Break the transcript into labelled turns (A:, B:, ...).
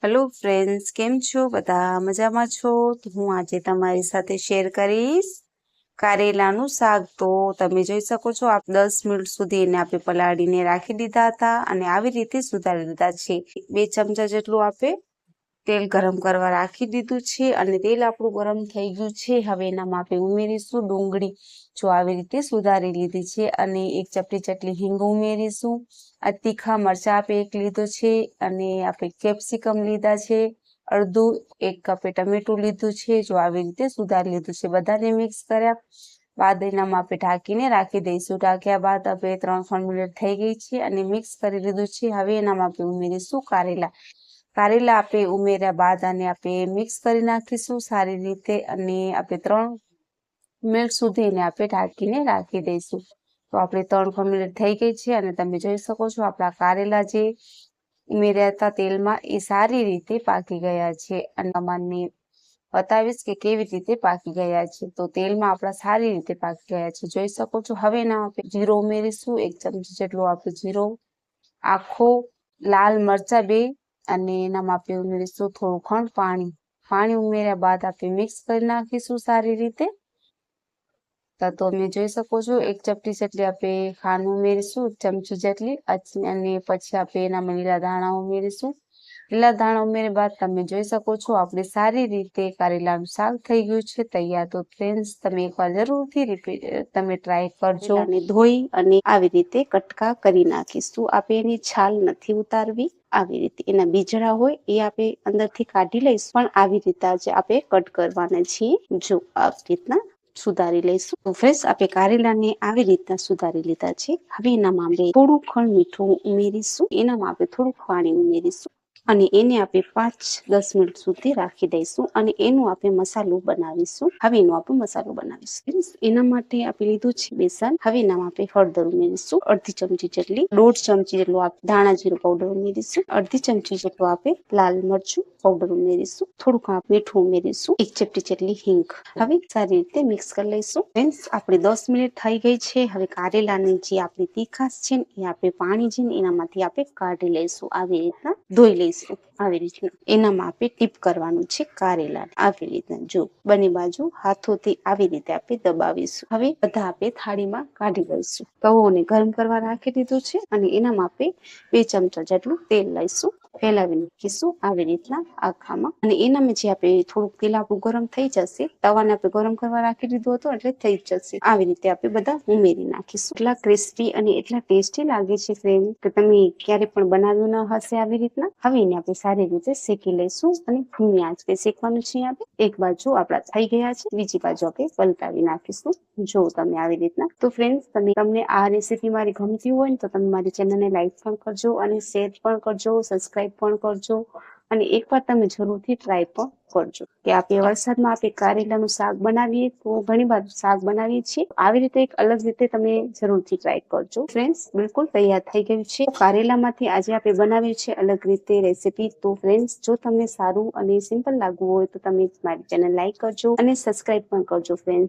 A: Hello friends, કેમ છો? બધા મજામાં છો? તો હું આજે તમારી સાથે શેર કરીશ કારેલાનું શાક. તો તમે જોઈ શકો છો, આપ 10 મિનિટ સુધી એને આપણે પલાળીને રાખી દીધા હતા અને આવી રીતે સુધારી દીધા છે. 2 ચમચા જેટલું આપણે તેલ ગરમ કરવા રાખી દીધું છે અને તેલ આપણું ગરમ થઈ ગયું છે. હવે એનામાં આપણે ઉમેરીશું ડુંગળી, જો આવી રીતે સુધારી લીધી છે, અને 1 ચપટી જેટલી હિંગ ઉમેરીશું. આ તીખા મરચા આપણે 1 લીધો છે અને આપણે કેપ્સિકમ લીધા છે, અડધું 1 કપે ટમેટું લીધું છે. જો આવી રીતે સુધારી લીધું છે. બધાને મિક્સ કર્યા બાદ એનામાં આપણે ઢાંકીને રાખી દઈશું. ઢાંક્યા બાદ આપણે 3 મિનિટ થઈ ગઈ છે અને મિક્સ કરી લીધું છે. હવે એનામાં આપણે ઉમેરીશું કારેલા. કારેલા આપણે ઉમેર્યા બાદ આને આપણે મિક્સ કરી નાખીશું સારી રીતે અને આપણે 3 મિનિટ સુધી એને આપણે ઢાંકીને રાખી દઈશું. તો આપણે 3 મિનિટ થઈ ગઈ છે અને તમે જોઈ શકો છો આપણા કારેલા જે ઉમેર્યા હતા તેલમાં એ સારી રીતે પાકી ગયા છે. અને તમને બતાવીશ કે કેવી રીતે પાકી ગયા છે. તો તેલમાં આપણા સારી રીતે પાકી ગયા છે, જોઈ શકો છો. હવે એના આપણે જીરો ઉમેરીશું, 1 ચમચી જેટલો આપણે જીરો, આખો લાલ મરચા 2 અને એનામાં આપણે ઉમેરીશું થોડું પાણી ઉમેર્યા બાદ આપણે મિક્સ કરી નાખીશું સારી રીતે. તો તમે જોઈ શકો છો 1 ચપટી જેટલી આપણે ખાંડ ઉમેરીશું, 1 ચમચી જેટલી, અને પછી આપણે એનામાં લીલા ધાણા ઉમેરીશું. લીલા ધાણા ઉમેર્યા બાદ તમે જોઈ શકો છો આપણે સારી રીતે કારેલાનું શાક થઈ ગયું છે તૈયાર. તો ફ્રેન્ડ્સ, તમે એકવાર જરૂરથી તમે ટ્રાય કરજો. અને ધોઈ અને આવી રીતે કટકા કરી નાખીશું. આપણે એની છાલ નથી ઉતારવી. આવી રીતે એના બીજડા હોય એ આપણે અંદરથી કાઢી લઈશું, પણ આવી રીતે જ આપણે કટ કરવાના છીએ. જો આવી રીતના સુધારી લઈશું. તો ફ્રેન્ડ્સ, આપણે કારેલાને આવી રીતના સુધારી લીધા છે. હવે એનામાં આપણે થોડું મીઠું ઉમેરીશું, એનામાં આપણે થોડું પાણી ઉમેરીશું અને એને આપણે 5-10 મિનિટ સુધી રાખી દઈશું અને એનું આપણે મસાલો બનાવીશું. હવે એનો આપણે મસાલો બનાવીશું. એના માટે આપણે લીધું છે બેસન. હવે એનામાં આપણે હળદર ઉમેરીશું, અડધી ચમચી જેટલી, 1.5 ચમચી જેટલો આપણે ધાણા જીરું પાવડર ઉમેરીશું, અડધી ચમચી જેટલો આપણે લાલ મરચું પાવડર ઉમેરીશું, થોડુંક આપણે મીઠું ઉમેરીશું, 1 ચપટી જેટલી હિંગ. હવે સારી રીતે મિક્સ કરી લઈશું. ફ્રેન્ડ્સ, આપણે 10 મિનિટ થઈ ગઈ છે. હવે કારેલાની જે આપણી તીખાશ છે ને એ આપણે પાણી છે ને એનામાંથી આપણે કાઢી લઈશું. આવી રીતના ધોઈ લઈશું. આવી રીતના એનામાં આપણે ટીપ કરવાનું છે કારેલા. આવી રીતના જો બંને બાજુ હાથોથી આવી રીતે આપણે દબાવીશું. હવે બધા આપણે થાળીમાં કાઢી લઈશું. તવોને ગરમ કરવા રાખી દીધું છે અને એનામાં આપણે 2 ચમચા જેટલું તેલ લઈશું, ફેલાવી નાખીશું આવી રીતના આખામાં. અને એનામાં જે આપણે થોડુંક તેલ આપણું ગરમ થઈ જશે, તવાને આપણે ગરમ કરવા રાખી દીધું હતું એટલે થઈ જશે. આવી રીતે આપણે બધા ઉમેરી નાખીશું. એટલા ક્રિસ્પી અને એટલા ટેસ્ટી લાગે છે ફ્રેન્ડ કે તમે ક્યારે પણ બનાવ્યું ન હશે આવી રીતના. હવે એને આપણે સારી રીતે શેકી લઈશું અને ધીમી આંચ પર શેકવાનું છે. આપણે એક બાજુ આપણા થઈ ગયા છે, બીજી બાજુ આપણે પલટાવી નાખીશું. જો તમે આવી રીતના. તો ફ્રેન્ડ્સ, તમને આ રેસીપી મારી ગમતી હોય ને તો તમે મારી ચેનલને લાઈક પણ કરજો અને શેર પણ કરજો, સબસ્ક્રાઇબ પણ કરજો અને એકવાર તમે જરૂરથી ટ્રાય પણ કરજો. કે આપણે વરસાદમાં આપણે કારેલાનું શાક બનાવીએ તો ઘણી વાર શાક બનાવીએ છીએ, આવી રીતે એક અલગ રીતે તમે જરૂરથી ટ્રાય કરજો. ફ્રેન્ડ્સ, બિલકુલ તૈયાર થઈ ગયું છે. કારેલામાંથી આજે આપણે બનાવ્યું છે અલગ રીતે રેસીપી. તો ફ્રેન્ડ્સ, જો તમને સારું અને સિમ્પલ લાગવું હોય તો તમે મારી ચેનલ લાઈક કરજો અને સબસ્ક્રાઇબ પણ કરજો ફ્રેન્ડ્સ.